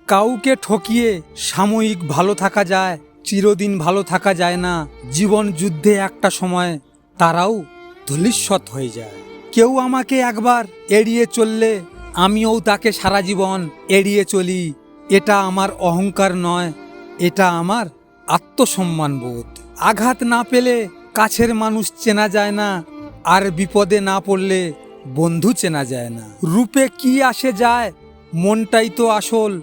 কাউকে ঠকিয়ে সাময়িক ভালো থাকা যায়, চিরদিন ভালো থাকা যায় না। জীবন যুদ্ধে একটা সময় তারাও ধূলিস্বৎ হয়ে যায়। কেউ আমাকে একবার এড়িয়ে চললে আমিও তাকে সারা জীবন এড়িয়ে চলি। এটা আমার অহংকার নয়, এটা আমার আত্মসম্মান বোধ। আঘাত না পেলে কাছের মানুষ চেনা যায় না, আর বিপদে না পড়লে বন্ধু চেনা যায় না। রূপে কি আসে যায়, মনটাই তো আসল।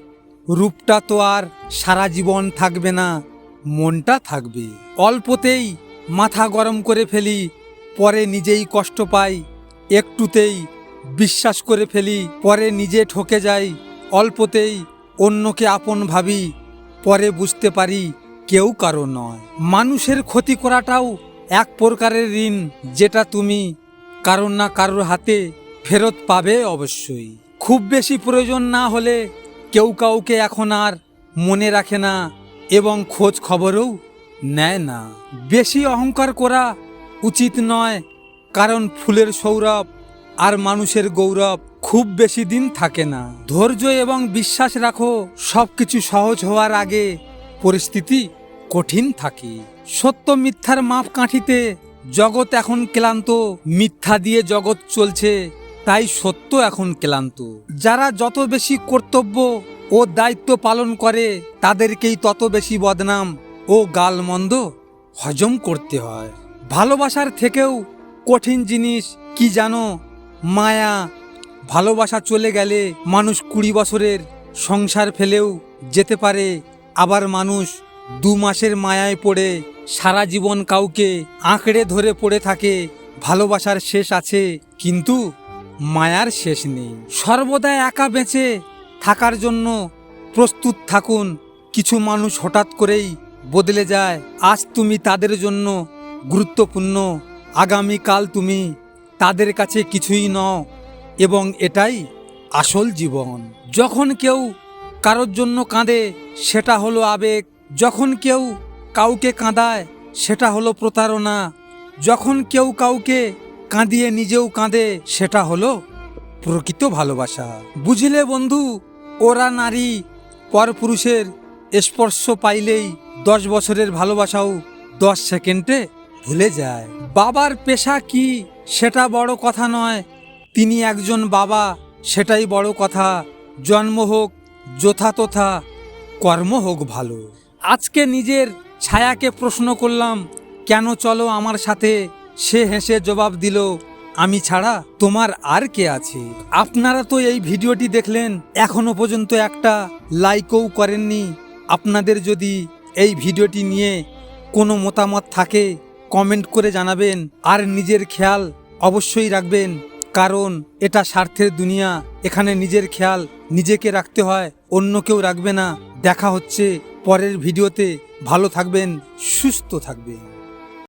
রূপটা তো আর সারা জীবন থাকবে না, মনটা থাকবে। অল্পতেই মাথা গরম করে ফেলি, পরে নিজেই কষ্ট পাই। একটুতেই বিশ্বাস করে ফেলি, পরে নিজে ঠকে যাই। অল্পতেই অন্যকে আপন ভাবি, পরে বুঝতে পারি কেউ কারো নয়। মানুষের ক্ষতি করাটাও এক প্রকারের ঋণ, যেটা তুমি কারোর না কারোর হাতে ফেরত পাবে অবশ্যই। খুব বেশি প্রয়োজন না হলে কেউ কাউকে এখন আর মনে রাখে না এবং খোঁজ খবরও নেয় না। বেশি অহংকার করা উচিত নয়, কারণ ফুলের সৌরভ আর মানুষের গৌরব খুব বেশি দিন থাকে না। ধৈর্য এবং বিশ্বাস রাখো, সবকিছু সহজ হওয়ার আগে পরিস্থিতি কঠিন থাকে। সত্য মিথ্যার মাপকাঠিতে জগৎ এখন ক্লান্ত। মিথ্যা দিয়ে জগৎ চলছে, তাই সত্য এখন ক্লান্ত। যারা যত বেশি কর্তব্য ও দায়িত্ব পালন করে, তাদেরকেই তত বেশি বদনাম ও গালমন্দ হজম করতে হয়। ভালোবাসার থেকেও কঠিন জিনিস কি জানো? মায়া। ভালোবাসা চলে গেলে মানুষ 20 বছরের সংসার ফেলেও যেতে পারে, আবার মানুষ 2 মাসের মায়ায় পড়ে সারা জীবন কাউকে আঁকড়ে ধরে পড়ে থাকে। ভালোবাসার শেষ আছে, কিন্তু মায়ার শেষ নেই। সর্বদা একা বেঁচে থাকার জন্য প্রস্তুত থাকুন। কিছু মানুষ হঠাৎ করেই বদলে যায়। আজ তুমি তাদের জন্য গুরুত্বপূর্ণ, আগামীকাল তুমি তাদের কাছে কিছুই নও, এবং এটাই আসল জীবন। যখন কেউ কারোর জন্য কাঁদে, সেটা হলো আবেগ। যখন কেউ কাউকে কাঁদায়, সেটা হলো প্রতারণা। যখন কেউ কাউকে কাঁদিয়ে নিজেও কাঁদে, সেটা হলো প্রকৃত ভালোবাসা। বুঝলে বন্ধু, ওরা নারী পরপুরুষের স্পর্শ পাইলেই 10 বছরের ভালোবাসাও 10 সেকেন্ডে ভুলে যায়। বাবার পেশা কি সেটা বড় কথা নয়, তিনি একজন বাবা সেটাই বড় কথা। জন্ম হোক যথাতথা, কর্ম হোক ভালো। আজকে নিজের ছায়াকে প্রশ্ন করলাম, কেন চলো আমার সাথে? সে হেসে জবাব দিল, আমি ছাড়া তোমার আর কে আছে? আপনারা তো এই ভিডিওটি দেখলেন, এখনো পর্যন্ত একটা লাইকও করেননি। আপনাদের যদি এই ভিডিওটি নিয়ে কোনো মতামত থাকে, কমেন্ট করে জানাবেন। আর নিজের খেয়াল অবশ্যই রাখবেন, কারণ এটা স্বার্থের দুনিয়া। এখানে নিজের খেয়াল নিজেকে রাখতে হয়, অন্য কেউ রাখবে না। দেখা হচ্ছে পরের ভিডিওতে। ভালো থাকবেন, সুস্থ থাকবেন।